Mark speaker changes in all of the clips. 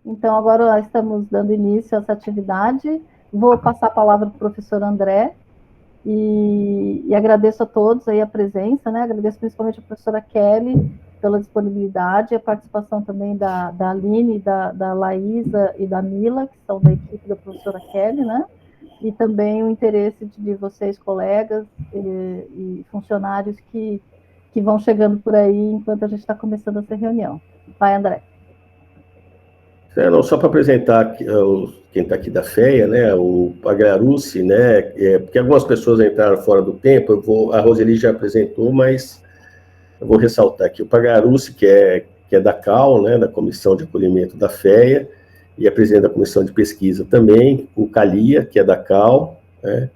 Speaker 1: Então, agora estamos dando início a essa atividade. Vou passar a palavra para o professor André e agradeço a todos aí a presença, né? Agradeço principalmente a professora Kelly pela disponibilidade, a participação também da Aline, da Laísa e da Mila, que são da equipe da professora Kelly, né? E também o interesse de vocês, colegas e funcionários que vão chegando por aí enquanto a gente está começando essa reunião. Vai, André.
Speaker 2: Não, só para apresentar quem está aqui da FEA, né, o Pagliarucci, né, porque algumas pessoas entraram fora do tempo, a Roseli já apresentou, mas eu vou ressaltar aqui o Pagliarucci, que é da CAL, né, da Comissão de Acolhimento da FEA, e é presidente da Comissão de Pesquisa também, o Calia, que é da CAL, né,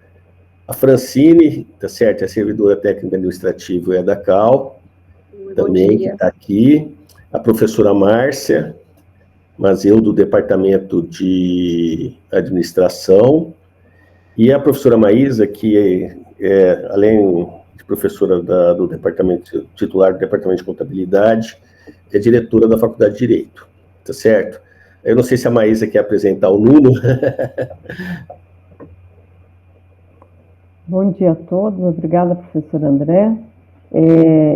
Speaker 2: a Francine, tá certo, é servidora técnica administrativa, é da CAL, também, que está aqui, a professora Márcia, mas eu do Departamento de Administração, e a professora Maísa, que além de professora do Departamento, titular do Departamento de Contabilidade, é diretora da Faculdade de Direito, tá certo? Eu não sei se a Maísa quer apresentar o Nuno.
Speaker 3: Bom dia a todos, obrigada, professor André.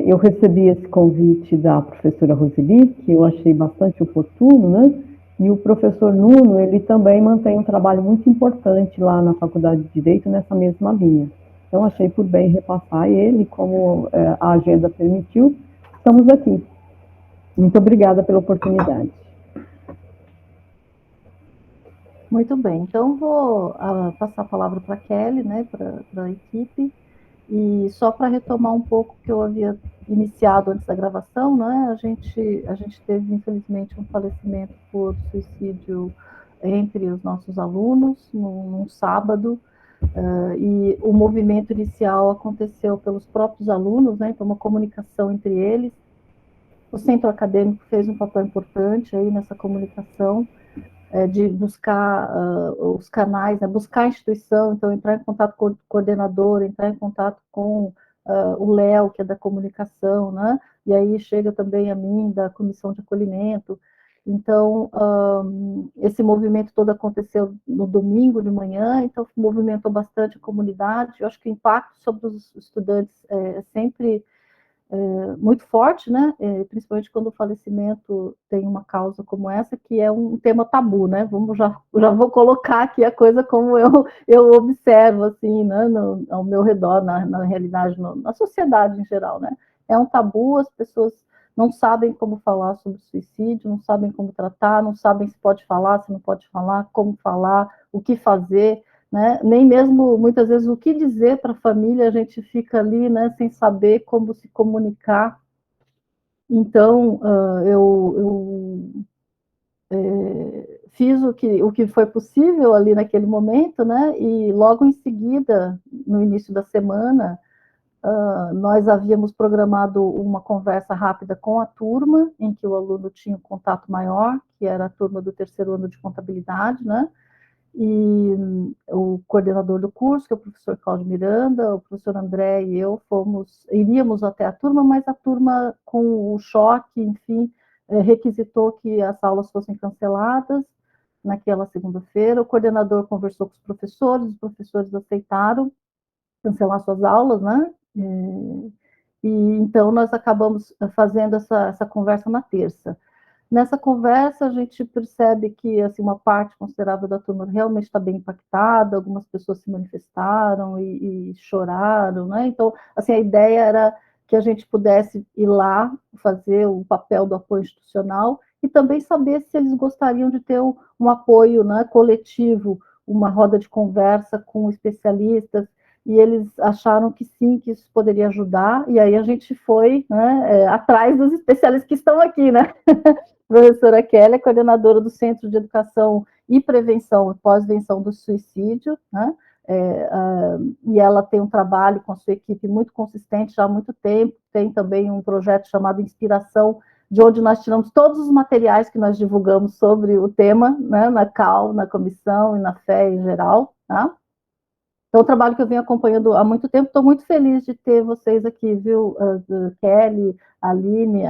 Speaker 3: Eu recebi esse convite da professora Roseli, que eu achei bastante oportuno, né? E o professor Nuno, ele também mantém um trabalho muito importante lá na Faculdade de Direito, nessa mesma linha. Então, achei por bem repassar ele, como a agenda permitiu, estamos aqui. Muito obrigada pela oportunidade.
Speaker 1: Muito bem, então vou passar a palavra para a Kelly, né, para a equipe. E só para retomar um pouco o que eu havia iniciado antes da gravação, né, a gente teve, infelizmente, um falecimento por suicídio entre os nossos alunos, num sábado, e o movimento inicial aconteceu pelos próprios alunos, né, então uma comunicação entre eles. O centro acadêmico fez um papel importante aí nessa comunicação, de buscar os canais, né, buscar a instituição, então entrar em contato com o coordenador, entrar em contato com o Léo, que é da comunicação, né, e aí chega também a mim, da comissão de acolhimento. Então, esse movimento todo aconteceu no domingo de manhã, então movimentou bastante a comunidade. Eu acho que o impacto sobre os estudantes é sempre muito forte, né? Principalmente quando o falecimento tem uma causa como essa, que é um tema tabu, né? Já vou colocar aqui a coisa como eu observo, assim, né? Ao meu redor, na realidade, na sociedade em geral, né? É um tabu, as pessoas não sabem como falar sobre suicídio, não sabem como tratar, não sabem se pode falar, se não pode falar, como falar, o que fazer, né? Nem mesmo, muitas vezes, o que dizer para a família, a gente fica ali, né, sem saber como se comunicar. Então, eu fiz o que foi possível ali naquele momento, né, e logo em seguida, no início da semana, nós havíamos programado uma conversa rápida com a turma, em que o aluno tinha um contato maior, que era a turma do terceiro ano de contabilidade, né, e o coordenador do curso, que é o professor Cláudio Miranda, o professor André e eu iríamos até a turma, mas a turma, com o choque, enfim, requisitou que as aulas fossem canceladas naquela segunda-feira. O coordenador conversou com os professores aceitaram cancelar suas aulas, né? E então nós acabamos fazendo essa conversa na terça. Nessa conversa, a gente percebe que assim, uma parte considerável da turma realmente está bem impactada, algumas pessoas se manifestaram e choraram, né? Então, assim, a ideia era que a gente pudesse ir lá, fazer o papel do apoio institucional e também saber se eles gostariam de ter um apoio, né, coletivo, uma roda de conversa com especialistas, e eles acharam que sim, que isso poderia ajudar, e aí a gente foi, né, atrás dos especialistas que estão aqui, né? Professora Kelly é coordenadora do Centro de Educação e Prevenção e Pós-Venção do Suicídio, né? E ela tem um trabalho com a sua equipe muito consistente já há muito tempo, tem também um projeto chamado Inspiração, de onde nós tiramos todos os materiais que nós divulgamos sobre o tema, né, na CAL, na comissão e na Fé em geral, tá? Então, o trabalho que eu venho acompanhando há muito tempo, estou muito feliz de ter vocês aqui, viu? A Kelly, a Aline,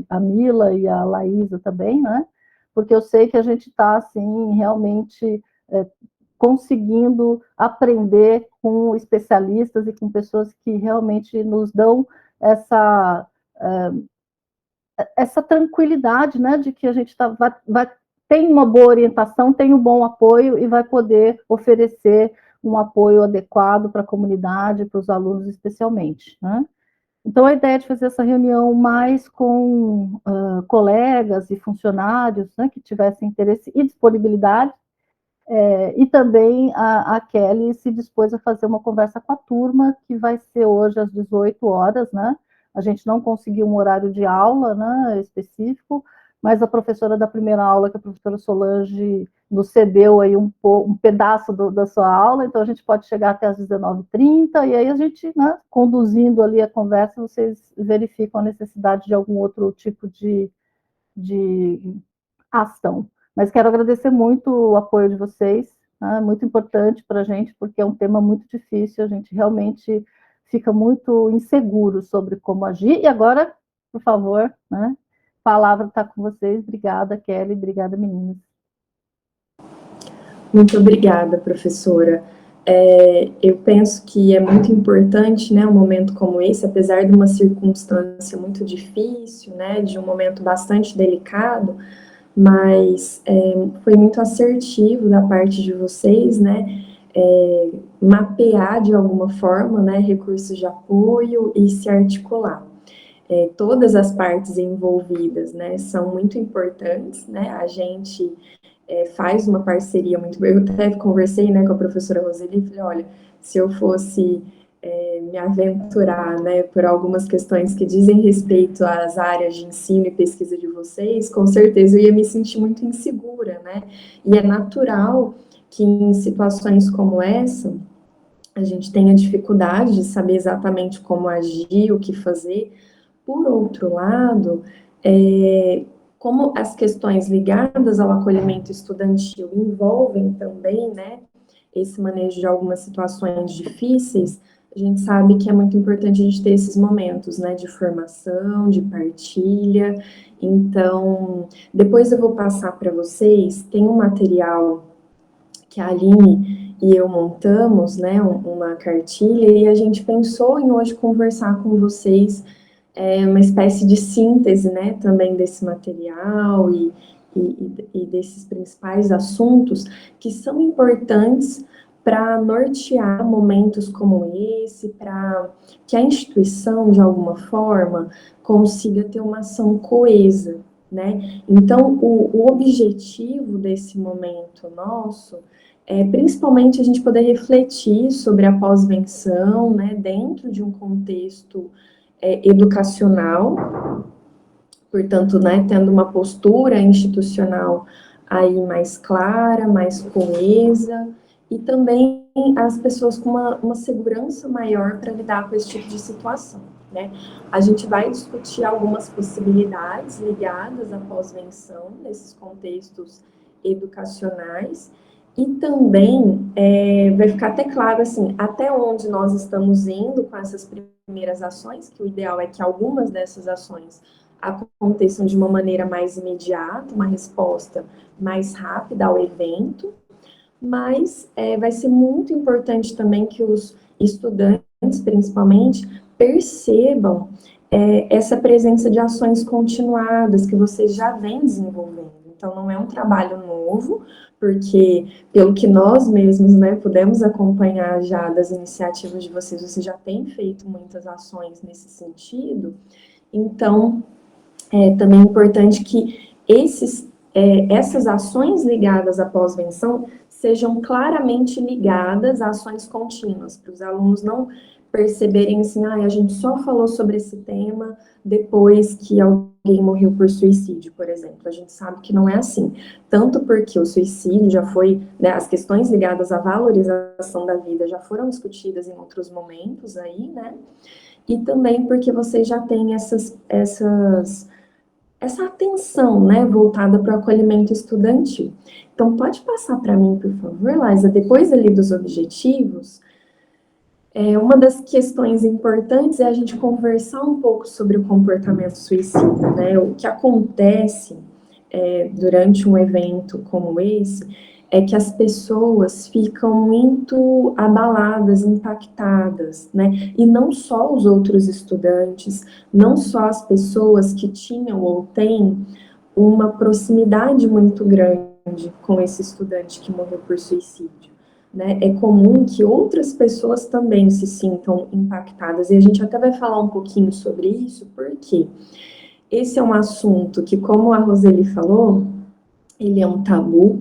Speaker 1: a Mila e a Laísa também, né? porque eu sei que a gente está, assim, realmente conseguindo aprender com especialistas e com pessoas que realmente nos dão essa tranquilidade, né, de que a gente tem uma boa orientação, tem um bom apoio e vai poder oferecer um apoio adequado para a comunidade, para os alunos especialmente, né? Então, a ideia de fazer essa reunião mais com colegas e funcionários, né, que tivessem interesse e disponibilidade, e também a Kelly se dispôs a fazer uma conversa com a turma, que vai ser hoje às 18 horas, né? A gente não conseguiu um horário de aula, né, específico, mas a professora da primeira aula, que é a professora Solange, nos cedeu aí um pedaço da sua aula, então a gente pode chegar até às 19h30, e aí a gente, né, conduzindo ali a conversa, vocês verificam a necessidade de algum outro tipo de ação. Mas quero agradecer muito o apoio de vocês, né, muito importante para a gente, porque é um tema muito difícil, a gente realmente fica muito inseguro sobre como agir. E agora, por favor, né, a palavra está com vocês. Obrigada, Kelly, obrigada, meninas.
Speaker 4: Muito obrigada, professora. Eu penso que é muito importante, né, um momento como esse, apesar de uma circunstância muito difícil, né, de um momento bastante delicado, mas foi muito assertivo da parte de vocês, né, mapear de alguma forma, né, recursos de apoio e se articular. Todas as partes envolvidas, né, são muito importantes, né, a gente faz uma parceria muito boa. Eu até conversei, né, com a professora Roseli e falei, olha, se eu fosse me aventurar, né, por algumas questões que dizem respeito às áreas de ensino e pesquisa de vocês, com certeza eu ia me sentir muito insegura, né, e é natural que em situações como essa, a gente tenha dificuldade de saber exatamente como agir, o que fazer. Por outro lado, como as questões ligadas ao acolhimento estudantil envolvem também, né, esse manejo de algumas situações difíceis, a gente sabe que é muito importante a gente ter esses momentos, né, de formação, de partilha. Então, depois eu vou passar para vocês, tem um material que a Aline e eu montamos, né, uma cartilha, e a gente pensou em hoje conversar com vocês uma espécie de síntese, né, também desse material e desses principais assuntos que são importantes para nortear momentos como esse, para que a instituição, de alguma forma, consiga ter uma ação coesa, né? Então, o objetivo desse momento nosso é principalmente a gente poder refletir sobre a pós-venção, né, dentro de um contexto educacional, portanto, né, tendo uma postura institucional aí mais clara, mais coesa, e também as pessoas com uma segurança maior para lidar com esse tipo de situação, né? A gente vai discutir algumas possibilidades ligadas à pós-venção nesses contextos educacionais, e também vai ficar até claro, assim, até onde nós estamos indo com essas primeiras ações, que o ideal é que algumas dessas ações aconteçam de uma maneira mais imediata, uma resposta mais rápida ao evento, mas vai ser muito importante também que os estudantes, principalmente, percebam essa presença de ações continuadas que vocês já vêm desenvolvendo. Então, não é um trabalho novo, porque, pelo que nós mesmos, né, pudemos acompanhar já das iniciativas de vocês, vocês já têm feito muitas ações nesse sentido. Então, também é importante que essas ações ligadas à pós-venção sejam claramente ligadas a ações contínuas, para os alunos não perceberem assim, a gente só falou sobre esse tema depois que alguém morreu por suicídio, por exemplo. A gente sabe que não é assim, tanto porque o suicídio já foi, né, as questões ligadas à valorização da vida já foram discutidas em outros momentos aí, né, e também porque vocês já têm essa atenção, né, voltada para o acolhimento estudantil. Então, pode passar para mim, por favor, Laisa, depois ali dos objetivos. Uma das questões importantes é a gente conversar um pouco sobre o comportamento suicida, né? O que acontece durante um evento como esse, é que as pessoas ficam muito abaladas, impactadas, né? E não só os outros estudantes, não só as pessoas que tinham ou têm uma proximidade muito grande com esse estudante que morreu por suicídio, né? É comum que outras pessoas também se sintam impactadas, e a gente até vai falar um pouquinho sobre isso, porque esse é um assunto que, como a Roseli falou, ele é um tabu.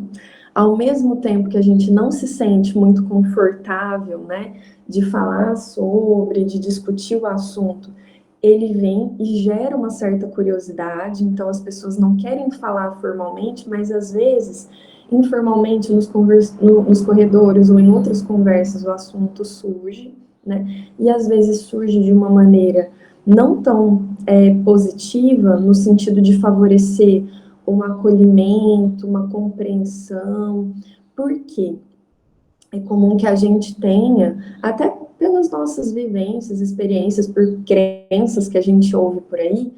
Speaker 4: Ao mesmo tempo que a gente não se sente muito confortável, né, de falar sobre, de discutir o assunto, ele vem e gera uma certa curiosidade, então as pessoas não querem falar formalmente, mas às vezes, informalmente, nos corredores ou em outras conversas, o assunto surge, né, e às vezes surge de uma maneira não tão positiva, no sentido de favorecer um acolhimento, uma compreensão. Por quê? É comum que a gente tenha, até pelas nossas vivências, experiências, por crenças que a gente ouve por aí,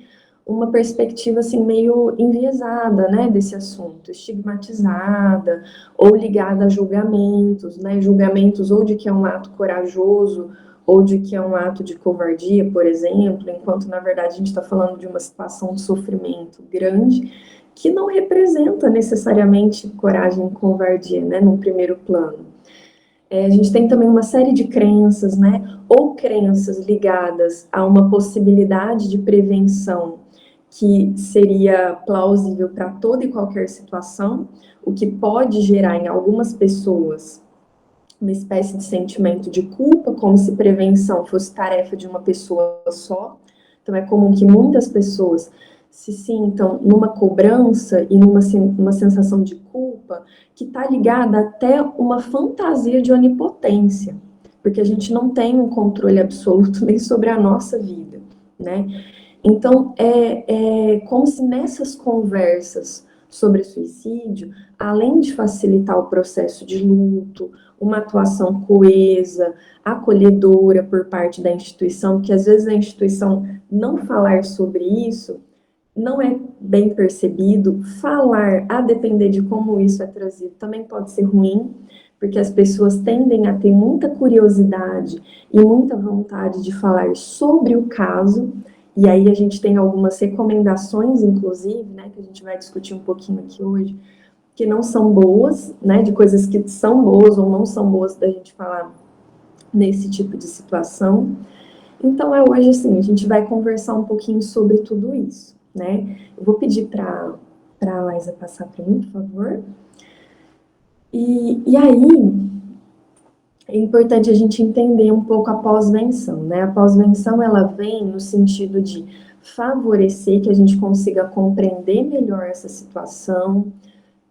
Speaker 4: uma perspectiva assim meio enviesada, né, desse assunto, estigmatizada ou ligada a julgamentos, né, julgamentos ou de que é um ato corajoso ou de que é um ato de covardia, por exemplo, enquanto na verdade a gente está falando de uma situação de sofrimento grande que não representa necessariamente coragem e covardia, né, num primeiro plano. A gente tem também uma série de crenças, né, ou crenças ligadas a uma possibilidade de prevenção que seria plausível para toda e qualquer situação, o que pode gerar em algumas pessoas uma espécie de sentimento de culpa, como se prevenção fosse tarefa de uma pessoa só. Então é comum que muitas pessoas se sintam numa cobrança e numa sensação de culpa que está ligada até uma fantasia de onipotência, porque a gente não tem um controle absoluto nem sobre a nossa vida, né? Então, é como se nessas conversas sobre suicídio, além de facilitar o processo de luto, uma atuação coesa, acolhedora por parte da instituição, porque às vezes a instituição não falar sobre isso não é bem percebido, falar, a depender de como isso é trazido, também pode ser ruim, porque as pessoas tendem a ter muita curiosidade e muita vontade de falar sobre o caso, e aí a gente tem algumas recomendações, inclusive, né, que a gente vai discutir um pouquinho aqui hoje, que não são boas, né, de coisas que são boas ou não são boas da gente falar nesse tipo de situação. Então, hoje, assim, a gente vai conversar um pouquinho sobre tudo isso, né? Eu vou pedir para a Laísa passar para mim, por favor. E aí, é importante a gente entender um pouco a pós-venção, né? A pós-venção, ela vem no sentido de favorecer que a gente consiga compreender melhor essa situação,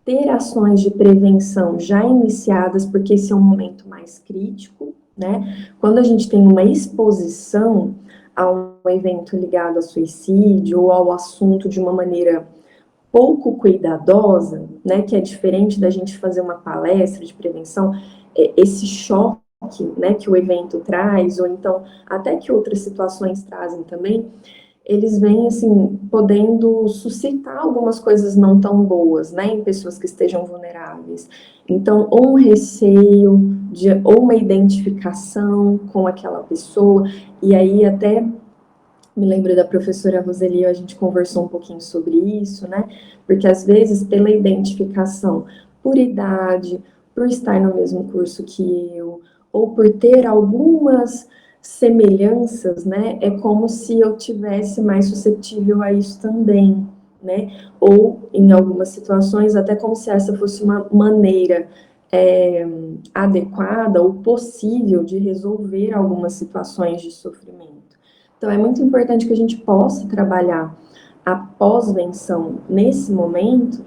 Speaker 4: ter ações de prevenção já iniciadas, porque esse é um momento mais crítico, né? Quando a gente tem uma exposição a um evento ligado a suicídio ou ao assunto de uma maneira pouco cuidadosa, né, que é diferente da gente fazer uma palestra de prevenção, esse choque, né, que o evento traz, ou então até que outras situações trazem também, eles vêm, assim, podendo suscitar algumas coisas não tão boas, né, em pessoas que estejam vulneráveis. Então, ou um receio, ou uma identificação com aquela pessoa, e aí até me lembro da professora Roseli, a gente conversou um pouquinho sobre isso, né, porque às vezes pela identificação por idade, por estar no mesmo curso que eu, ou por ter algumas semelhanças, né, é como se eu tivesse mais suscetível a isso também, né, ou em algumas situações até como se essa fosse uma maneira adequada ou possível de resolver algumas situações de sofrimento. Então é muito importante que a gente possa trabalhar a pós-venção nesse momento,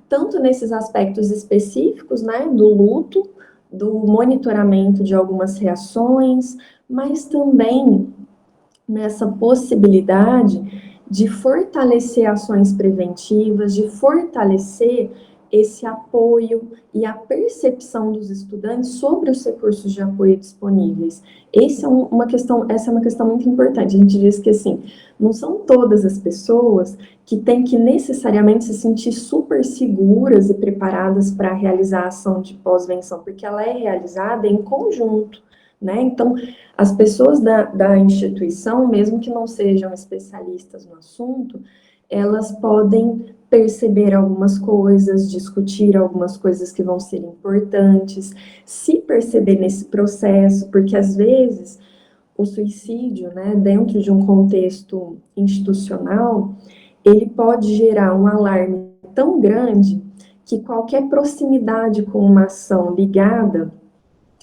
Speaker 4: tanto nesses aspectos específicos, né, do luto, do monitoramento de algumas reações, mas também nessa possibilidade de fortalecer ações preventivas, de fortalecer esse apoio e a percepção dos estudantes sobre os recursos de apoio disponíveis. Essa é uma questão muito importante. A gente diz que, assim, não são todas as pessoas que têm que necessariamente se sentir super seguras e preparadas para realizar a ação de pós-venção, porque ela é realizada em conjunto, né? Então, as pessoas da instituição, mesmo que não sejam especialistas no assunto, elas podem perceber algumas coisas, discutir algumas coisas que vão ser importantes, se perceber nesse processo, porque às vezes o suicídio, né, dentro de um contexto institucional, ele pode gerar um alarme tão grande que qualquer proximidade com uma ação ligada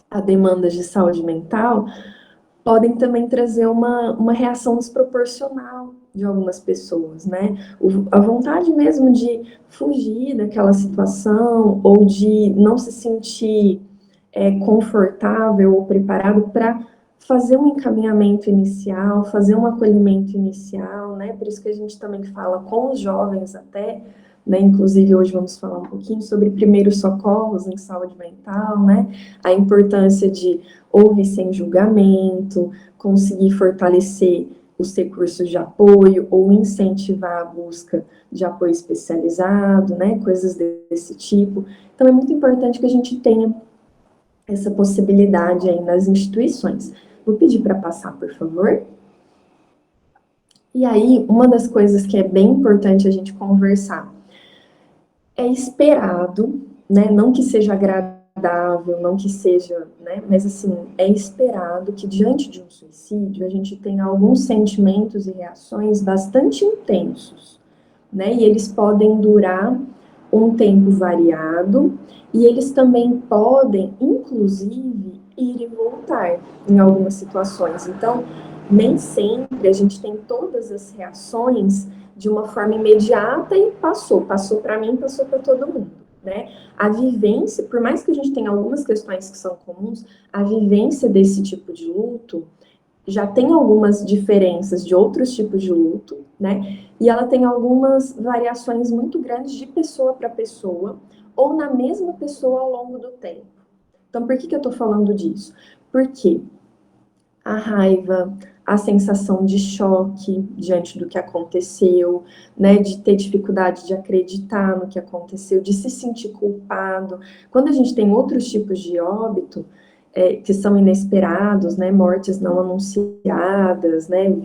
Speaker 4: a demandas de saúde mental podem também trazer uma reação desproporcional de algumas pessoas, né? A vontade mesmo de fugir daquela situação ou de não se sentir confortável ou preparado para fazer um encaminhamento inicial, fazer um acolhimento inicial, né? Por isso que a gente também fala com os jovens até, né? Inclusive hoje vamos falar um pouquinho sobre primeiros socorros em saúde mental, né? A importância de ouvir sem julgamento, conseguir fortalecer os recursos de apoio ou incentivar a busca de apoio especializado, né? Coisas desse tipo. Então é muito importante que a gente tenha essa possibilidade aí nas instituições. Vou pedir para passar, por favor. E aí, uma das coisas que é bem importante a gente conversar é esperado, né? Não que seja agradável, não que seja, né? Mas assim, é esperado que diante de um suicídio a gente tenha alguns sentimentos e reações bastante intensos, né? E eles podem durar um tempo variado e eles também podem, inclusive, ir e voltar em algumas situações. Então, nem sempre a gente tem todas as reações de uma forma imediata e passou para mim, passou para todo mundo, né? A vivência, por mais que a gente tenha algumas questões que são comuns, a vivência desse tipo de luto já tem algumas diferenças de outros tipos de luto, né? E ela tem algumas variações muito grandes de pessoa para pessoa, ou na mesma pessoa ao longo do tempo. Então, por que eu tô falando disso? Porque a raiva, a sensação de choque diante do que aconteceu, né, de ter dificuldade de acreditar no que aconteceu, de se sentir culpado. Quando a gente tem outros tipos de óbito, que são inesperados, né, mortes não anunciadas, né,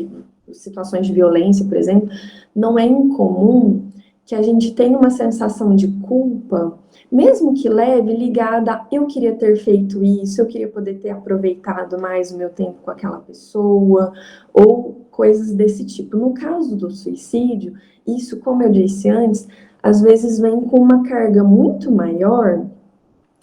Speaker 4: situações de violência, por exemplo, não é incomum que a gente tenha uma sensação de culpa, mesmo que leve, ligada a eu queria ter feito isso, eu queria poder ter aproveitado mais o meu tempo com aquela pessoa, ou coisas desse tipo. No caso do suicídio, isso, como eu disse antes, às vezes vem com uma carga muito maior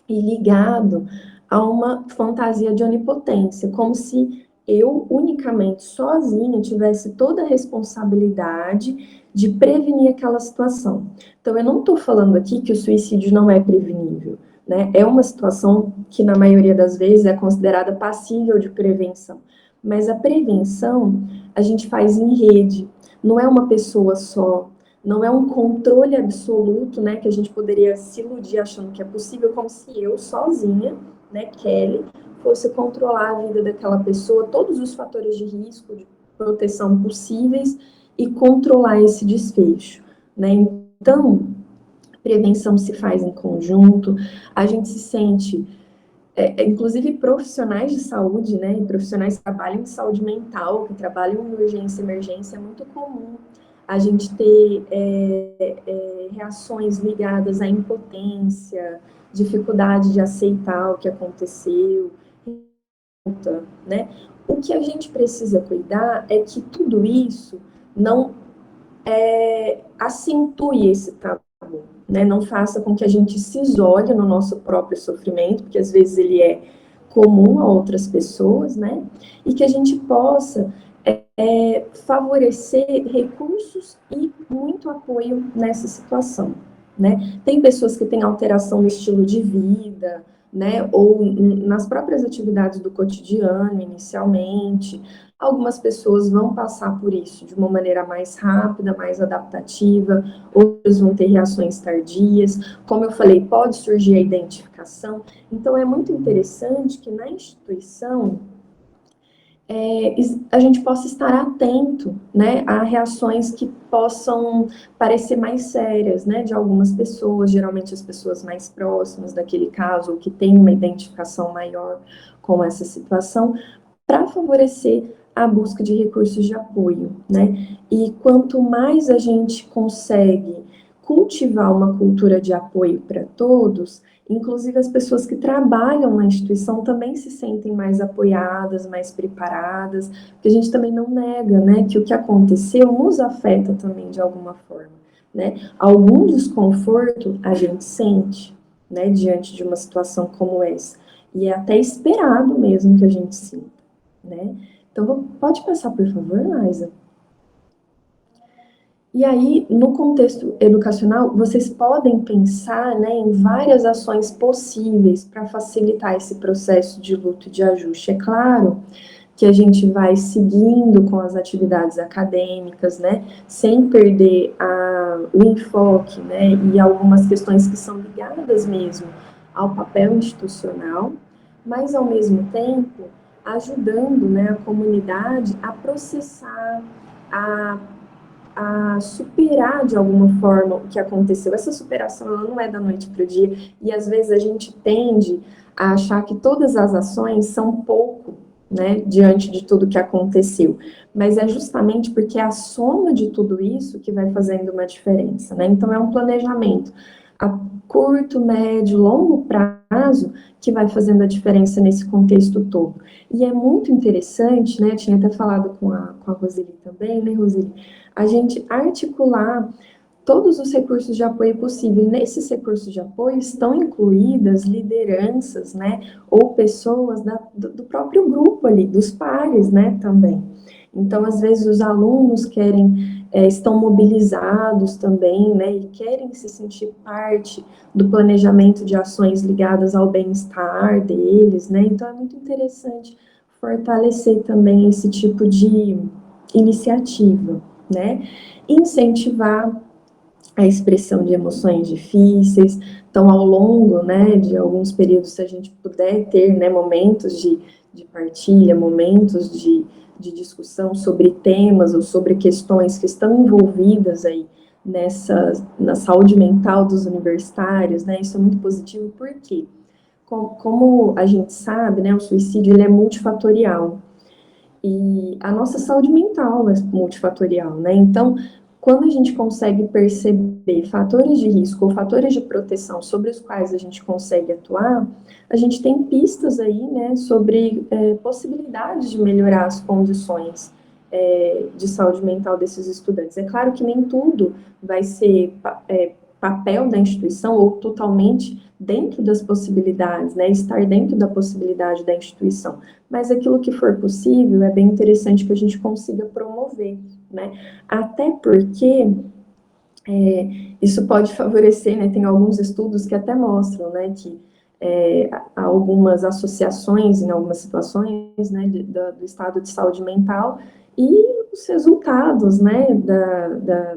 Speaker 4: e ligado a uma fantasia de onipotência, como se eu, unicamente, sozinha, tivesse toda a responsabilidade de prevenir aquela situação. Então, eu não estou falando aqui que o suicídio não é prevenível, né? É uma situação que, na maioria das vezes, é considerada passível de prevenção. Mas a prevenção, a gente faz em rede, não é uma pessoa só, não é um controle absoluto, né, que a gente poderia se iludir achando que é possível, como se eu sozinha, né, Kelly, fosse controlar a vida daquela pessoa, todos os fatores de risco, de proteção possíveis e controlar esse desfecho, né? Então, prevenção se faz em conjunto, a gente se sente, inclusive profissionais de saúde, né, e profissionais que trabalham em saúde mental, que trabalham em urgência e emergência, é muito comum a gente ter reações ligadas à impotência, dificuldade de aceitar o que aconteceu, né? O que a gente precisa cuidar é que tudo isso não acentue esse tabu, né? Não faça com que a gente se isole no nosso próprio sofrimento, porque às vezes ele é comum a outras pessoas, né? E que a gente possa favorecer recursos e muito apoio nessa situação, né? Tem pessoas que têm alteração no estilo de vida, né? Ou nas próprias atividades do cotidiano, inicialmente. Algumas pessoas vão passar por isso de uma maneira mais rápida, mais adaptativa, outras vão ter reações tardias. Como eu falei, pode surgir a identificação. Então, é muito interessante que na instituição a gente possa estar atento, né, a reações que possam parecer mais sérias, né, de algumas pessoas, geralmente as pessoas mais próximas daquele caso, ou que têm uma identificação maior com essa situação, para favorecer a busca de recursos de apoio, né? E quanto mais a gente consegue cultivar uma cultura de apoio para todos, inclusive as pessoas que trabalham na instituição também se sentem mais apoiadas, mais preparadas, porque a gente também não nega, né, que o que aconteceu nos afeta também de alguma forma, né? Algum desconforto a gente sente, né, diante de uma situação como essa, e é até esperado mesmo que a gente sinta, né? Então, pode passar, por favor, Laisa? E aí, no contexto educacional, vocês podem pensar, né, em várias ações possíveis para facilitar esse processo de luto e de ajuste. É claro que a gente vai seguindo com as atividades acadêmicas, né, sem perder o enfoque, né, e algumas questões que são ligadas mesmo ao papel institucional, mas, ao mesmo tempo, ajudando, né, a comunidade a processar, a superar de alguma forma o que aconteceu. Essa superação ela não é da noite para o dia, e às vezes a gente tende a achar que todas as ações são pouco, né, diante de tudo que aconteceu, mas é justamente porque é a soma de tudo isso que vai fazendo uma diferença, né? Então é um planejamento a curto, médio, longo prazo que vai fazendo a diferença nesse contexto todo. E é muito interessante, né, tinha até falado com a Roseli também, né, Roseli, a gente articular todos os recursos de apoio possível. E nesses recursos de apoio estão incluídas lideranças, né, ou pessoas do próprio grupo ali, dos pares, né, também. Então, às vezes, os alunos estão mobilizados também, né, e querem se sentir parte do planejamento de ações ligadas ao bem-estar deles, né, então é muito interessante fortalecer também esse tipo de iniciativa, né, incentivar a expressão de emoções difíceis. Então, ao longo, né, de alguns períodos, se a gente puder ter, né, momentos de partilha, momentos de discussão sobre temas ou sobre questões que estão envolvidas aí na saúde mental dos universitários, né, isso é muito positivo, porque, como a gente sabe, né, o suicídio ele é multifatorial, e a nossa saúde mental é multifatorial, né, então, quando a gente consegue perceber fatores de risco ou fatores de proteção sobre os quais a gente consegue atuar, a gente tem pistas aí, né, sobre possibilidades de melhorar as condições de saúde mental desses estudantes. É claro que nem tudo vai ser papel da instituição ou totalmente dentro das possibilidades, né, estar dentro da possibilidade da instituição, mas aquilo que for possível é bem interessante que a gente consiga promover, né, até porque isso pode favorecer, né, tem alguns estudos que até mostram, né, que há algumas associações em algumas situações, né, do estado de saúde mental e os resultados, né,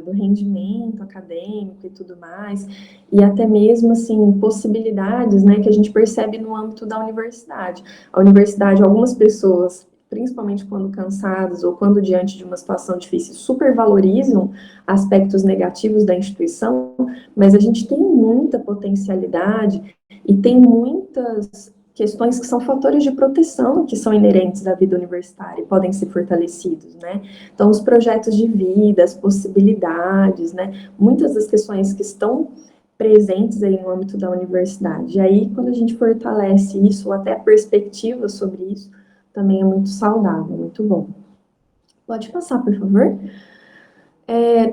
Speaker 4: do rendimento acadêmico e tudo mais, e até mesmo, assim, possibilidades, né, que a gente percebe no âmbito da universidade. A universidade, algumas pessoas, principalmente quando cansadas ou quando diante de uma situação difícil, supervalorizam aspectos negativos da instituição, mas a gente tem muita potencialidade e tem muitas questões que são fatores de proteção que são inerentes à vida universitária e podem ser fortalecidos, né? Então, os projetos de vida, as possibilidades, né? Muitas das questões que estão presentes aí no âmbito da universidade. E aí, quando a gente fortalece isso, ou até a perspectiva sobre isso, também é muito saudável, muito bom. Pode passar, por favor?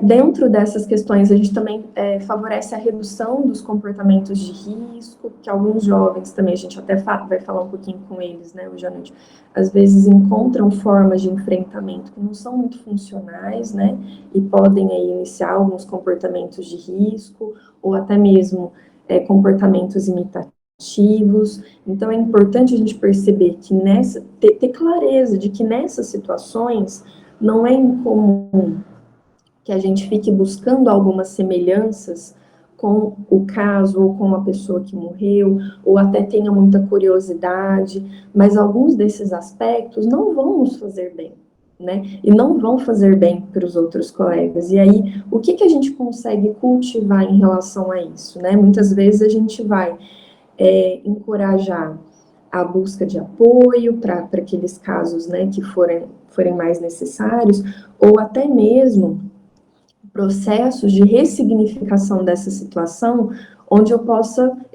Speaker 4: Dentro dessas questões, a gente também favorece a redução dos comportamentos de risco, que alguns jovens também, a gente até vai falar um pouquinho com eles, né, hoje à noite, às vezes encontram formas de enfrentamento que não são muito funcionais, né, e podem aí iniciar alguns comportamentos de risco, ou até mesmo comportamentos imitativos, Então, é importante a gente perceber que ter clareza de que nessas situações não é incomum que a gente fique buscando algumas semelhanças com o caso ou com a pessoa que morreu, ou até tenha muita curiosidade, mas alguns desses aspectos não vão nos fazer bem, né? E não vão fazer bem para os outros colegas. E aí, o que a gente consegue cultivar em relação a isso, né? Muitas vezes a gente vai encorajar a busca de apoio para aqueles casos, né, que forem mais necessários, ou até mesmo processos de ressignificação dessa situação, onde eu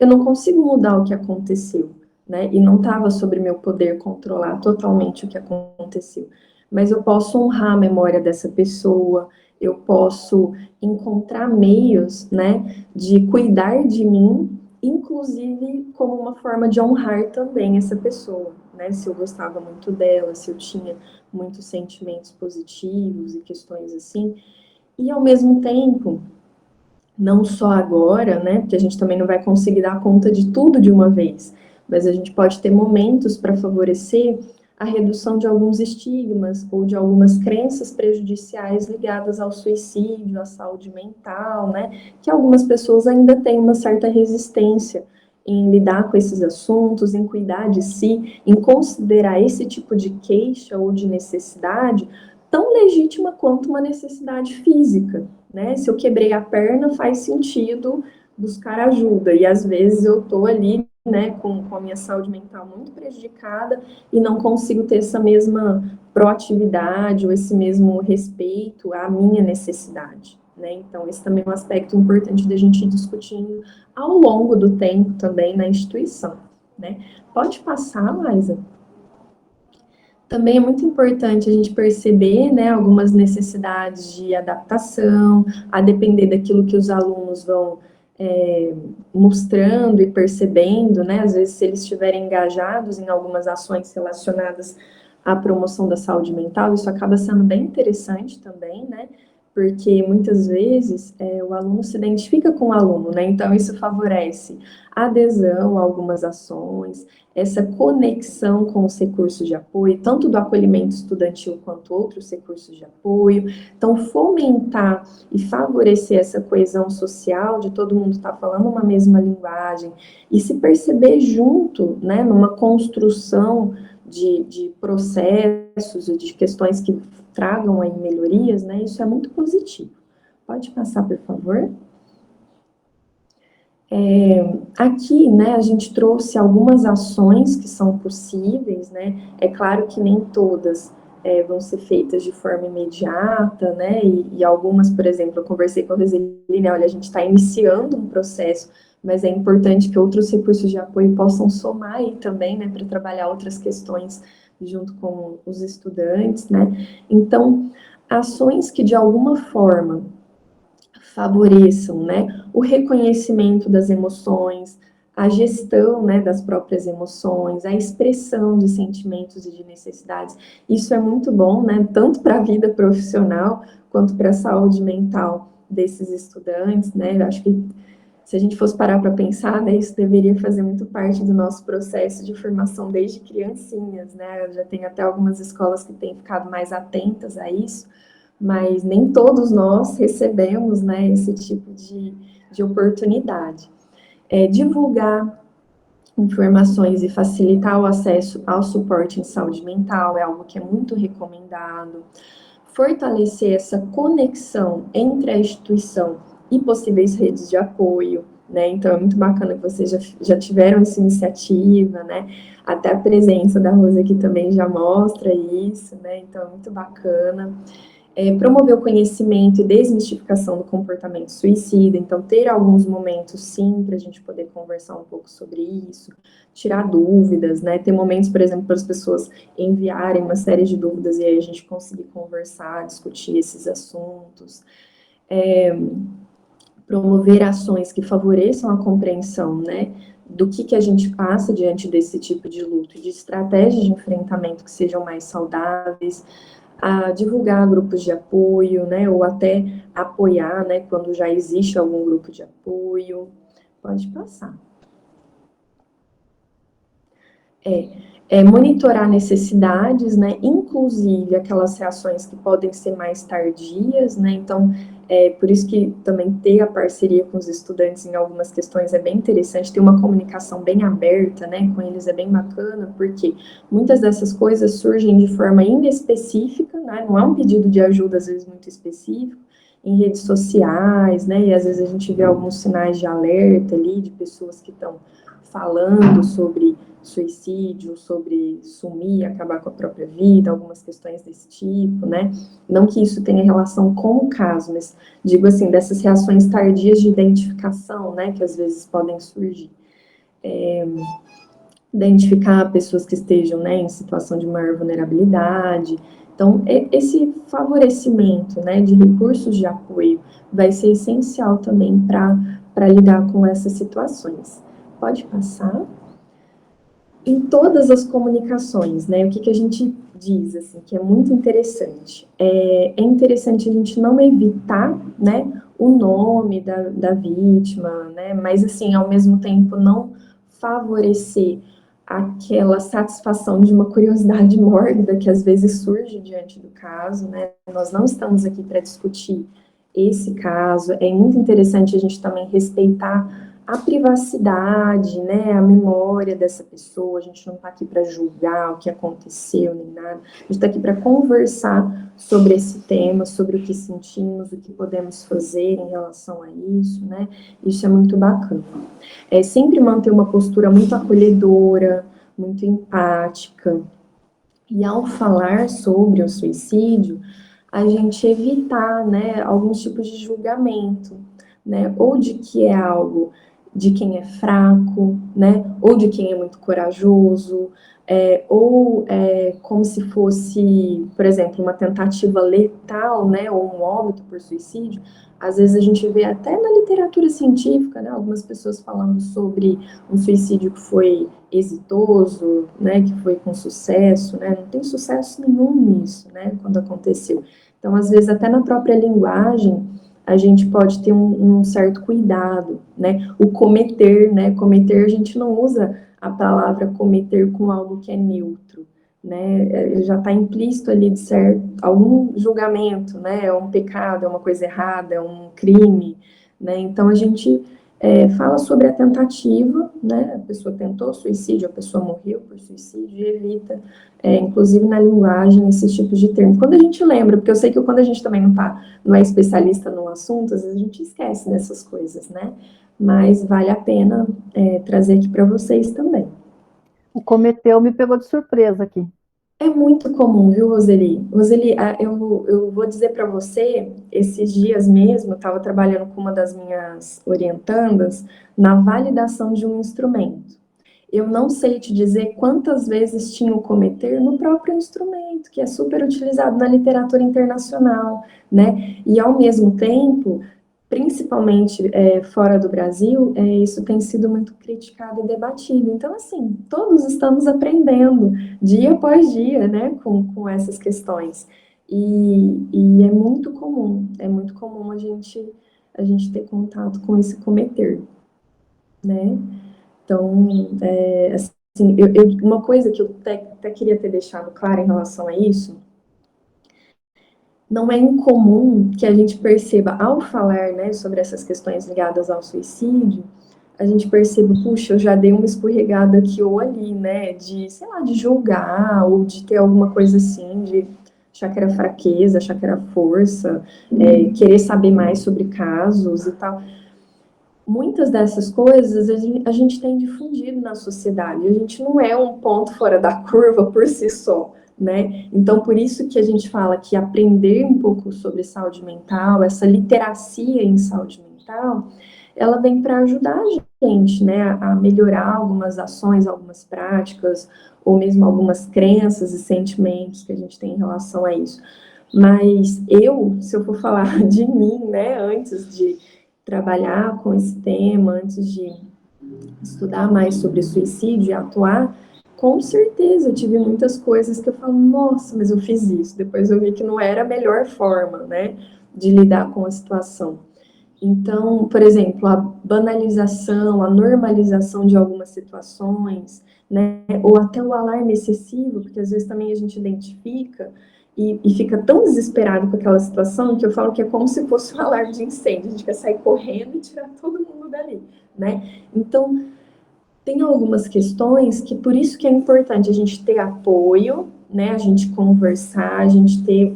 Speaker 4: não consigo mudar o que aconteceu, né, e não estava sobre meu poder controlar totalmente o que aconteceu, mas eu posso honrar a memória dessa pessoa, eu posso encontrar meios, né, de cuidar de mim, inclusive como uma forma de honrar também essa pessoa, né? Se eu gostava muito dela, se eu tinha muitos sentimentos positivos e questões assim. E ao mesmo tempo, não só agora, né? Porque a gente também não vai conseguir dar conta de tudo de uma vez, mas a gente pode ter momentos para favorecer a redução de alguns estigmas ou de algumas crenças prejudiciais ligadas ao suicídio, à saúde mental, né? Que algumas pessoas ainda têm uma certa resistência em lidar com esses assuntos, em cuidar de si, em considerar esse tipo de queixa ou de necessidade tão legítima quanto uma necessidade física, né? Se eu quebrei a perna, faz sentido buscar ajuda, e às vezes eu tô ali, né, com a minha saúde mental muito prejudicada e não consigo ter essa mesma proatividade ou esse mesmo respeito à minha necessidade, né? Então, esse também é um aspecto importante da gente ir discutindo ao longo do tempo também na instituição, né? Pode passar, Laisa? Também é muito importante a gente perceber, né, algumas necessidades de adaptação, a depender daquilo que os alunos vão mostrando e percebendo, né, às vezes se eles estiverem engajados em algumas ações relacionadas à promoção da saúde mental, isso acaba sendo bem interessante também, né, porque muitas vezes o aluno se identifica com o aluno, né, então isso favorece a adesão a algumas ações, essa conexão com os recursos de apoio, tanto do acolhimento estudantil quanto outros recursos de apoio. Então, fomentar e favorecer essa coesão social, de todo mundo estar falando uma mesma linguagem, e se perceber junto, né, numa construção de processos e de questões que tragam aí melhorias, né, isso é muito positivo. Pode passar, por favor? Aqui, né, a gente trouxe algumas ações que são possíveis, né, é claro que nem todas vão ser feitas de forma imediata, né, e algumas, por exemplo, eu conversei com a Roseline, olha, a gente está iniciando um processo, mas é importante que outros recursos de apoio possam somar aí também, né, para trabalhar outras questões junto com os estudantes, né, então, ações que de alguma forma favoreçam, né, o reconhecimento das emoções, a gestão, né, das próprias emoções, a expressão de sentimentos e de necessidades. Isso é muito bom, né, tanto para a vida profissional quanto para a saúde mental desses estudantes, né. Eu acho que se a gente fosse parar para pensar, né, isso deveria fazer muito parte do nosso processo de formação desde criancinhas, né. Eu já tem até algumas escolas que têm ficado mais atentas a isso, mas nem todos nós recebemos, né, esse tipo de oportunidade. Divulgar informações e facilitar o acesso ao suporte em saúde mental é algo que é muito recomendado. Fortalecer essa conexão entre a instituição e possíveis redes de apoio, né? Então é muito bacana que vocês já tiveram essa iniciativa, né? Até a presença da Rosa aqui também já mostra isso, né? Então é muito bacana. Promover o conhecimento e desmistificação do comportamento suicida, então ter alguns momentos sim para a gente poder conversar um pouco sobre isso, tirar dúvidas, né, ter momentos, por exemplo, para as pessoas enviarem uma série de dúvidas e aí a gente conseguir conversar, discutir esses assuntos, promover ações que favoreçam a compreensão, né, do que a gente passa diante desse tipo de luto e de estratégias de enfrentamento que sejam mais saudáveis, a divulgar grupos de apoio, né, ou até apoiar, né, quando já existe algum grupo de apoio. Pode passar. monitorar necessidades, né, inclusive aquelas reações que podem ser mais tardias, né, então, por isso que também ter a parceria com os estudantes em algumas questões é bem interessante, ter uma comunicação bem aberta, né, com eles é bem bacana, porque muitas dessas coisas surgem de forma inespecífica, né, não é um pedido de ajuda, às vezes, muito específico, em redes sociais, né, e às vezes a gente vê alguns sinais de alerta ali, de pessoas que estão falando sobre suicídio, sobre sumir, acabar com a própria vida, algumas questões desse tipo, né? Não que isso tenha relação com o caso, mas digo assim, dessas reações tardias de identificação, né, que às vezes podem surgir. Identificar pessoas que estejam, né, em situação de maior vulnerabilidade. Então, esse favorecimento, né, de recursos de apoio vai ser essencial também para lidar com essas situações. Pode passar? Em todas as comunicações, né, o que a gente diz, assim, que é muito interessante. É interessante a gente não evitar, né, o nome da vítima, né, mas, assim, ao mesmo tempo, não favorecer aquela satisfação de uma curiosidade mórbida que às vezes surge diante do caso, né, nós não estamos aqui para discutir esse caso, é muito interessante a gente também respeitar a privacidade, né, a memória dessa pessoa, a gente não está aqui para julgar o que aconteceu, nem nada, a gente está aqui para conversar sobre esse tema, sobre o que sentimos, o que podemos fazer em relação a isso, né, isso é muito bacana. É sempre manter uma postura muito acolhedora, muito empática, e ao falar sobre o suicídio, a gente evitar, né, alguns tipos de julgamento, né, ou de que é algo de quem é fraco, né, ou de quem é muito corajoso, ou como se fosse, por exemplo, uma tentativa letal, né, ou um óbito por suicídio. Às vezes a gente vê até na literatura científica, né, algumas pessoas falando sobre um suicídio que foi exitoso, né, que foi com sucesso, né, não tem sucesso nenhum nisso, né, quando aconteceu. Então, às vezes, até na própria linguagem, a gente pode ter um certo cuidado, né? O cometer, né? Cometer, a gente não usa a palavra cometer com algo que é neutro, né? Já está implícito ali de certo algum julgamento, né? É um pecado, é uma coisa errada, é um crime, né? Então a gente fala sobre a tentativa, né? A pessoa tentou suicídio, a pessoa morreu por suicídio e evita, inclusive na linguagem, esses tipos de termos. Quando a gente lembra, porque eu sei que quando a gente também não é especialista no assunto, às vezes a gente esquece dessas coisas, né? Mas vale a pena trazer aqui para vocês também.
Speaker 1: O cometeu me pegou de surpresa aqui.
Speaker 4: É muito comum, viu, Roseli? Roseli, eu vou dizer para você, esses dias mesmo, eu estava trabalhando com uma das minhas orientandas na validação de um instrumento. Eu não sei te dizer quantas vezes tinha o cometer no próprio instrumento, que é super utilizado na literatura internacional, né? E, ao mesmo tempo, principalmente fora do Brasil, isso tem sido muito criticado e debatido. Então, assim, todos estamos aprendendo dia após dia, né, com essas questões. E é muito comum a gente ter contato com esse cometer, né? Então, assim, uma coisa que eu até queria ter deixado clara em relação a isso, não é incomum que a gente perceba, ao falar, né, sobre essas questões ligadas ao suicídio, a gente perceba, puxa, eu já dei uma escorregada aqui ou ali, né, de, sei lá, de julgar, ou de ter alguma coisa assim, de achar que era fraqueza, achar que era força, querer saber mais sobre casos e tal. Muitas dessas coisas a gente tem difundido na sociedade, a gente não é um ponto fora da curva por si só, né? Então, por isso que a gente fala que aprender um pouco sobre saúde mental, essa literacia em saúde mental, ela vem para ajudar a gente, né, a melhorar algumas ações, algumas práticas, ou mesmo algumas crenças e sentimentos que a gente tem em relação a isso. Mas se eu for falar de mim, né, antes de trabalhar com esse tema, antes de estudar mais sobre suicídio e atuar, com certeza eu tive muitas coisas que eu falo, nossa, mas eu fiz isso. Depois eu vi que não era a melhor forma, né, de lidar com a situação. Então, por exemplo, a banalização, a normalização de algumas situações, né, ou até o alarme excessivo, porque às vezes também a gente identifica e fica tão desesperado com aquela situação que eu falo que é como se fosse um alarme de incêndio, a gente quer sair correndo e tirar todo mundo dali, né? Então, tem algumas questões que por isso que é importante a gente ter apoio, né, a gente conversar, a gente ter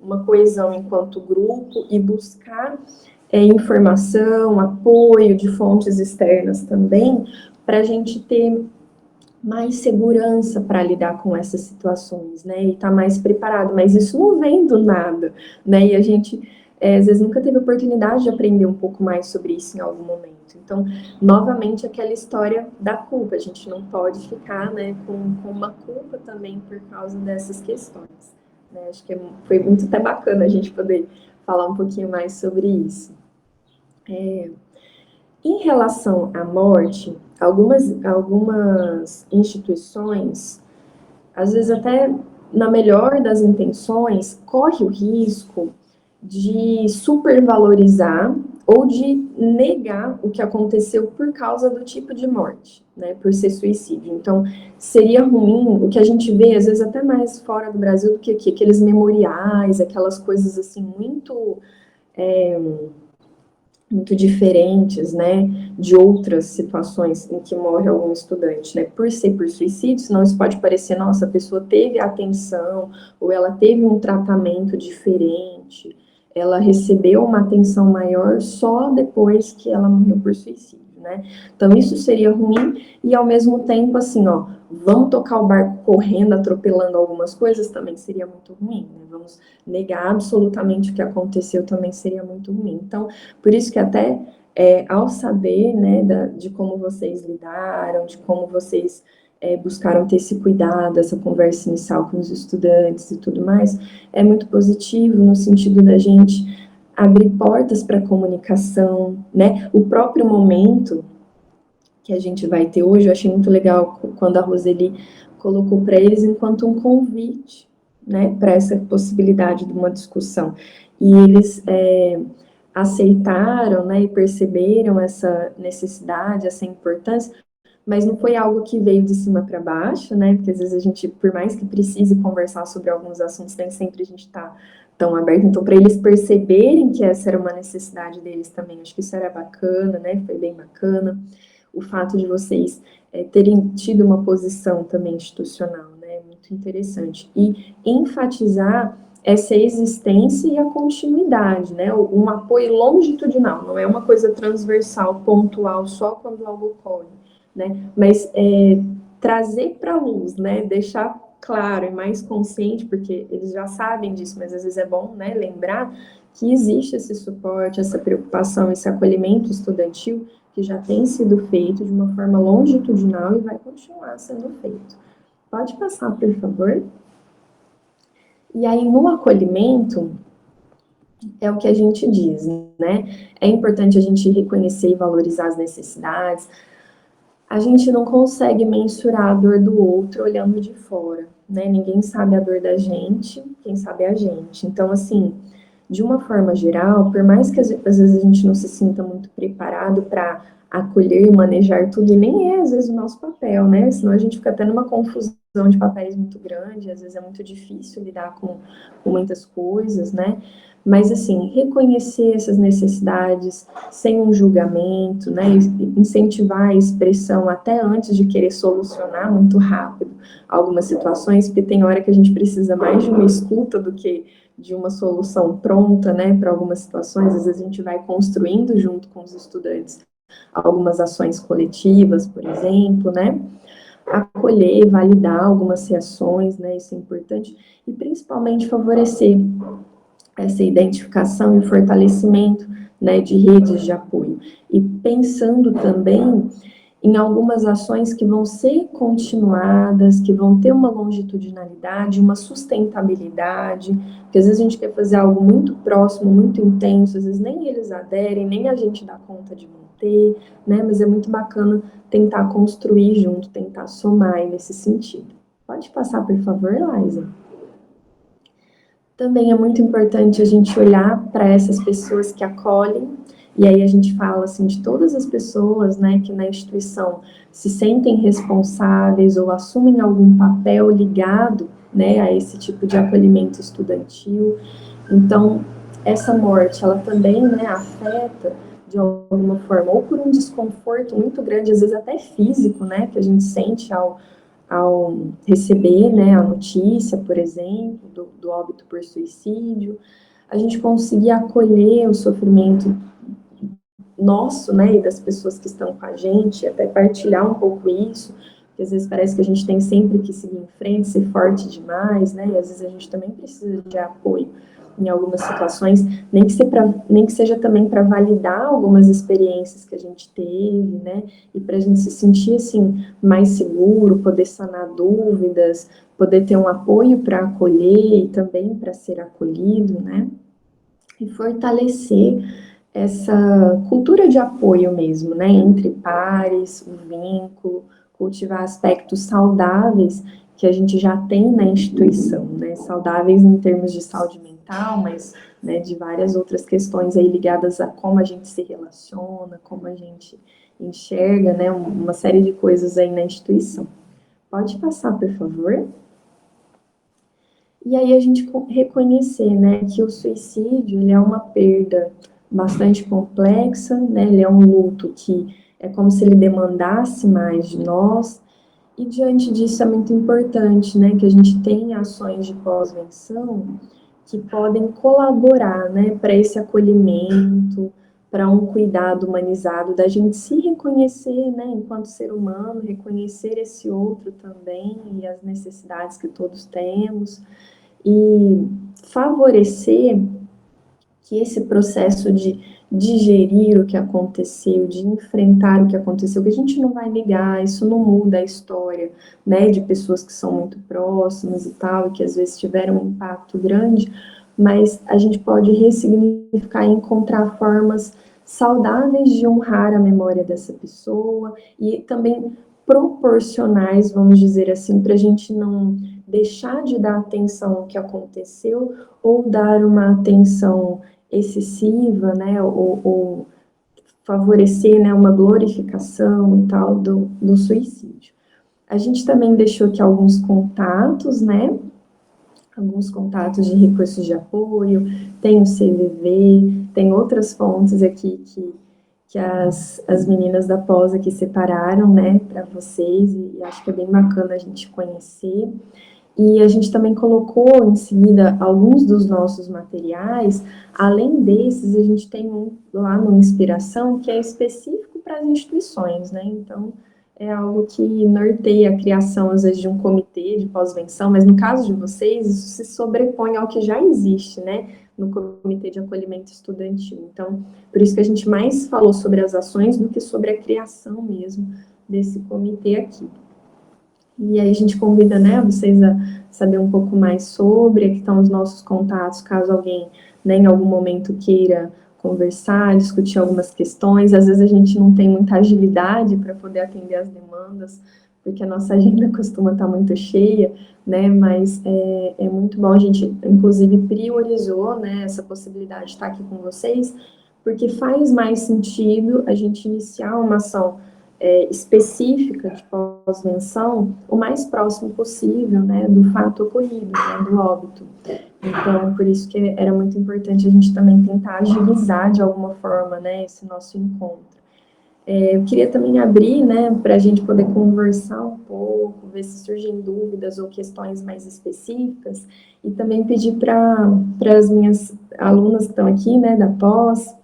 Speaker 4: uma coesão enquanto grupo e buscar informação, apoio de fontes externas também, para a gente ter mais segurança para lidar com essas situações, né, e estar mais preparado, mas isso não vem do nada, né, e a gente, às vezes, nunca teve oportunidade de aprender um pouco mais sobre isso em algum momento. Então, novamente, aquela história da culpa, a gente não pode ficar, né, com uma culpa também por causa dessas questões, né, acho que foi muito até bacana a gente poder falar um pouquinho mais sobre isso. Em relação à morte, algumas instituições, às vezes até na melhor das intenções, corre o risco de supervalorizar ou de negar o que aconteceu por causa do tipo de morte, né, por ser suicídio. Então, seria ruim, o que a gente vê, às vezes até mais fora do Brasil do que aqui, aqueles memoriais, aquelas coisas assim, muito diferentes, né, de outras situações em que morre algum estudante, né, por ser por suicídio, senão isso pode parecer, nossa, a pessoa teve atenção, ou ela teve um tratamento diferente, ela recebeu uma atenção maior só depois que ela morreu por suicídio, né, então isso seria ruim, e ao mesmo tempo, assim, ó, vamos tocar o barco correndo, atropelando algumas coisas, também seria muito ruim, né, vamos negar absolutamente o que aconteceu, também seria muito ruim, então, por isso que até ao saber, né, de como vocês lidaram, de como vocês buscaram ter esse cuidado, essa conversa inicial com os estudantes e tudo mais, é muito positivo no sentido da gente abrir portas para a comunicação, né? O próprio momento que a gente vai ter hoje, eu achei muito legal quando a Roseli colocou para eles enquanto um convite, né, para essa possibilidade de uma discussão. E eles aceitaram, né, e perceberam essa necessidade, essa importância, mas não foi algo que veio de cima para baixo, né, porque às vezes a gente, por mais que precise conversar sobre alguns assuntos, nem sempre a gente está tão aberto, então para eles perceberem que essa era uma necessidade deles também, acho que isso era bacana, né, foi bem bacana, o fato de vocês terem tido uma posição também institucional, né, muito interessante, e enfatizar essa existência e a continuidade, né? Um apoio longitudinal, não é uma coisa transversal, pontual, só quando algo ocorre, né? Mas trazer para a luz, né? Deixar claro e mais consciente, porque eles já sabem disso, mas às vezes é bom, né, lembrar que existe esse suporte, essa preocupação, esse acolhimento estudantil que já tem sido feito de uma forma longitudinal e vai continuar sendo feito. Pode passar, por favor? E aí, no acolhimento, é o que a gente diz, né? É importante a gente reconhecer e valorizar as necessidades. A gente não consegue mensurar a dor do outro olhando de fora, né? Ninguém sabe a dor da gente, quem sabe é a gente. Então, assim, de uma forma geral, por mais que às vezes a gente não se sinta muito preparado para acolher e manejar tudo, e nem é às vezes o nosso papel, né? Senão a gente fica até numa confusão de papéis muito grande, às vezes é muito difícil lidar com muitas coisas, né? Mas, assim, reconhecer essas necessidades sem um julgamento, né? Incentivar a expressão até antes de querer solucionar muito rápido algumas situações, porque tem hora que a gente precisa mais de uma escuta do que de uma solução pronta, né, para algumas situações. Às vezes a gente vai construindo junto com os estudantes algumas ações coletivas, por exemplo, né, acolher, validar algumas reações, né, isso é importante, e principalmente favorecer essa identificação e fortalecimento, né, de redes de apoio, e pensando também em algumas ações que vão ser continuadas, que vão ter uma longitudinalidade, uma sustentabilidade, porque às vezes a gente quer fazer algo muito próximo, muito intenso, às vezes nem eles aderem, nem a gente dá conta de manter, né? Mas é muito bacana tentar construir junto, tentar somar nesse sentido. Pode passar, por favor, Laísa? Também é muito importante a gente olhar para essas pessoas que acolhem E aí a gente fala, assim, de todas as pessoas, né, que na instituição se sentem responsáveis ou assumem algum papel ligado, né, a esse tipo de acolhimento estudantil. Então, essa morte, ela também, né, afeta de alguma forma, ou por um desconforto muito grande, às vezes até físico, né, que a gente sente ao receber, né, a notícia, por exemplo, do óbito por suicídio, a gente conseguir acolher o sofrimento nosso, né, e das pessoas que estão com a gente, até partilhar um pouco isso, porque às vezes parece que a gente tem sempre que seguir em frente, ser forte demais, né, e às vezes a gente também precisa de apoio em algumas situações, nem que seja também para validar algumas experiências que a gente teve, né, e para a gente se sentir, assim, mais seguro, poder sanar dúvidas, poder ter um apoio para acolher e também para ser acolhido, né, e fortalecer essa cultura de apoio mesmo, né, entre pares, o vínculo, cultivar aspectos saudáveis que a gente já tem na instituição, né, saudáveis em termos de saúde mental, mas, né, de várias outras questões aí ligadas a como a gente se relaciona, como a gente enxerga, né, uma série de coisas aí na instituição. Pode passar, por favor? E aí a gente reconhecer, né, que o suicídio, ele é uma perda bastante complexa, né, ele é um luto que é como se ele demandasse mais de nós, e diante disso é muito importante, né, que a gente tenha ações de pós-venção que podem colaborar, né, para esse acolhimento, para um cuidado humanizado, da gente se reconhecer, né, enquanto ser humano, reconhecer esse outro também e as necessidades que todos temos, e favorecer que esse processo de digerir o que aconteceu, de enfrentar o que aconteceu, que a gente não vai negar, isso não muda a história, né, de pessoas que são muito próximas e tal, e que às vezes tiveram um impacto grande, mas a gente pode ressignificar e encontrar formas saudáveis de honrar a memória dessa pessoa e também proporcionais, vamos dizer assim, para a gente não deixar de dar atenção ao que aconteceu ou dar uma atenção excessiva, né, ou favorecer, né, uma glorificação e tal do suicídio. A gente também deixou aqui alguns contatos, né, alguns contatos de recursos de apoio, tem o CVV, tem outras fontes aqui que as meninas da pós aqui separaram, né, para vocês, e acho que é bem bacana a gente conhecer. E a gente também colocou em seguida alguns dos nossos materiais. Além desses, a gente tem um lá no Inspiração que é específico para as instituições, né? Então, é algo que norteia a criação, às vezes, de um comitê de pós-venção, mas no caso de vocês, isso se sobrepõe ao que já existe, né? No Comitê de Acolhimento Estudantil. Então, por isso que a gente mais falou sobre as ações do que sobre a criação mesmo desse comitê aqui. E aí a gente convida, né, vocês a saber um pouco mais sobre, aqui estão os nossos contatos, caso alguém, né, em algum momento queira conversar, discutir algumas questões. Às vezes a gente não tem muita agilidade para poder atender as demandas, porque a nossa agenda costuma estar muito cheia, né, mas é muito bom, a gente inclusive priorizou, né, essa possibilidade de estar aqui com vocês, porque faz mais sentido a gente iniciar uma ação específica de pós-venção o mais próximo possível, né, do fato ocorrido, né, do óbito. Então, por isso que era muito importante a gente também tentar agilizar de alguma forma, né, esse nosso encontro. Eu queria também abrir, né, para a gente poder conversar um pouco, ver se surgem dúvidas ou questões mais específicas, e também pedir para as minhas alunas que estão aqui, né, da pós,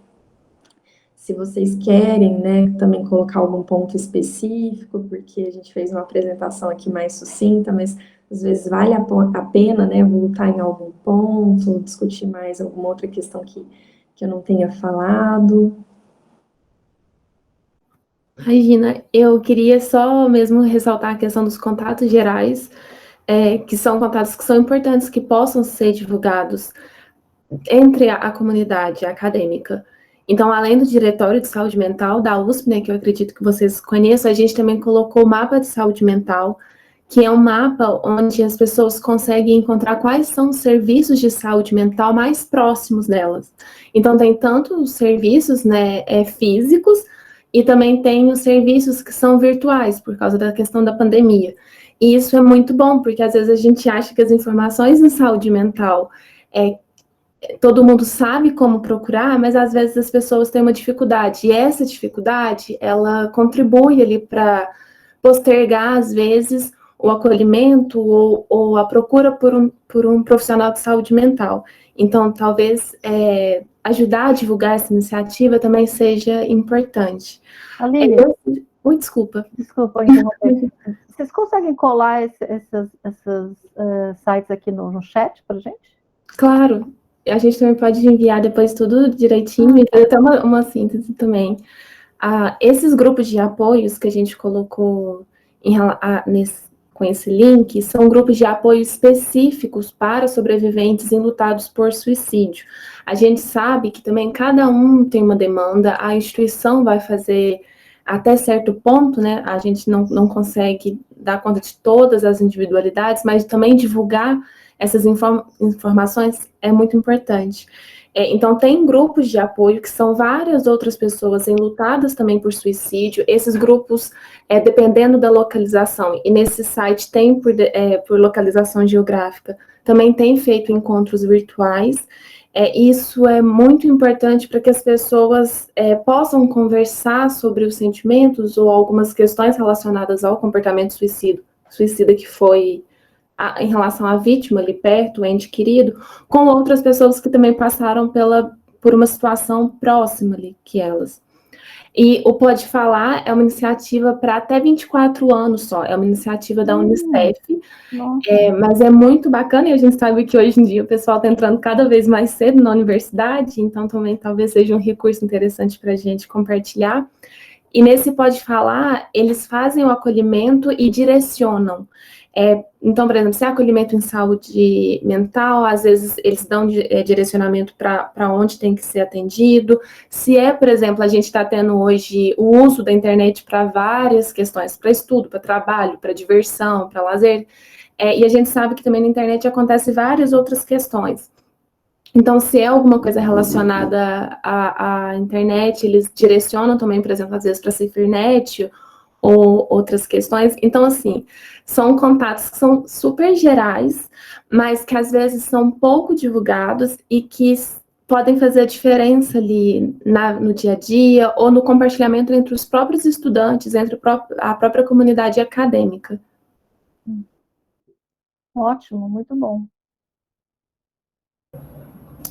Speaker 4: se vocês querem, né, também colocar algum ponto específico, porque a gente fez uma apresentação aqui mais sucinta, mas às vezes vale a pena, né, voltar em algum ponto, discutir mais alguma outra questão que eu não tenha falado.
Speaker 5: Regina, eu queria só mesmo ressaltar a questão dos contatos gerais, que são contatos que são importantes, que possam ser divulgados entre a comunidade acadêmica. Então, além do Diretório de Saúde Mental da USP, né, que eu acredito que vocês conheçam, a gente também colocou o mapa de saúde mental, que é um mapa onde as pessoas conseguem encontrar quais são os serviços de saúde mental mais próximos delas. Então, tem tanto os serviços, né, físicos, e também tem os serviços que são virtuais, por causa da questão da pandemia. E isso é muito bom, porque às vezes a gente acha que as informações em saúde mental, todo mundo sabe como procurar, mas às vezes as pessoas têm uma dificuldade, e essa dificuldade, ela contribui ali para postergar, às vezes, o acolhimento ou a procura por um profissional de saúde mental. Então, talvez ajudar a divulgar essa iniciativa também seja importante.
Speaker 1: Aline,
Speaker 5: Desculpa.
Speaker 1: Desculpa interromper. Vocês conseguem colar esses sites aqui no chat para gente?
Speaker 5: Claro. A gente também pode enviar depois tudo direitinho e fazer até uma síntese também. Esses grupos de apoios que a gente colocou com esse link são grupos de apoio específicos para sobreviventes enlutados por suicídio. A gente sabe que também cada um tem uma demanda, a instituição vai fazer até certo ponto, né? A gente não consegue dar conta de todas as individualidades, mas também divulgar essas informações é muito importante. Então, tem grupos de apoio que são várias outras pessoas enlutadas também por suicídio. Esses grupos, dependendo da localização, e nesse site tem por localização geográfica, também tem feito encontros virtuais. Isso é muito importante para que as pessoas possam conversar sobre os sentimentos ou algumas questões relacionadas ao comportamento suicida que foi em relação à vítima ali perto, o ente querido, com outras pessoas que também passaram por uma situação próxima ali que elas. E o Pode Falar é uma iniciativa para até 24 anos só, é uma iniciativa da Unicef, mas é muito bacana, e a gente sabe que hoje em dia o pessoal está entrando cada vez mais cedo na universidade, então também talvez seja um recurso interessante para a gente compartilhar. E nesse Pode Falar, eles fazem o acolhimento e direcionam. Então, por exemplo, se é acolhimento em saúde mental, às vezes eles dão direcionamento para onde tem que ser atendido. Se por exemplo, a gente está tendo hoje o uso da internet para várias questões, para estudo, para trabalho, para diversão, para lazer, e a gente sabe que também na internet acontecem várias outras questões. Então, se é alguma coisa relacionada à internet, eles direcionam também, por exemplo, às vezes para a SaferNet ou outras questões. Então, assim, são contatos que são super gerais, mas que às vezes são pouco divulgados e que podem fazer a diferença ali no dia a dia ou no compartilhamento entre os próprios estudantes, entre a própria comunidade acadêmica.
Speaker 1: Ótimo, muito bom.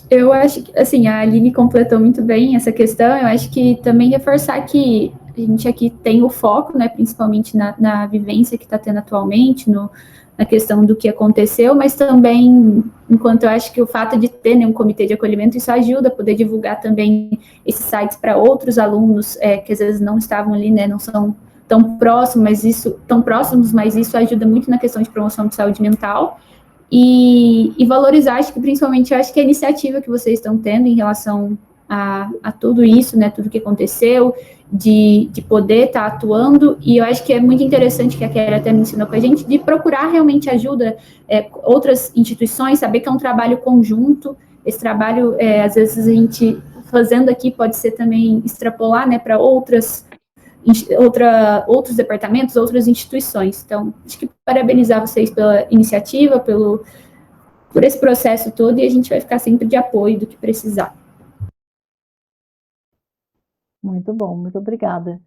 Speaker 6: Eu acho que, assim, a Aline completou muito bem essa questão. Eu acho que também reforçar que a gente aqui tem o foco, né, principalmente na vivência que está tendo atualmente, na questão do que aconteceu, mas também, enquanto eu acho que o fato de ter, né, um comitê de acolhimento, isso ajuda a poder divulgar também esses sites para outros alunos que às vezes não estavam ali, né, não são tão próximos, mas isso ajuda muito na questão de promoção de saúde mental. E valorizar, acho que principalmente, acho que a iniciativa que vocês estão tendo em relação a tudo isso, né, tudo que aconteceu, de poder estar atuando, e eu acho que é muito interessante que a Kelly até me ensinou com a gente, de procurar realmente ajuda, outras instituições, saber que é um trabalho conjunto, esse trabalho, às vezes a gente fazendo aqui pode ser também extrapolar, né, para outros departamentos, outras instituições. Então, acho que parabenizar vocês pela iniciativa, por esse processo todo, e a gente vai ficar sempre de apoio do que precisar.
Speaker 1: Muito bom, muito obrigada.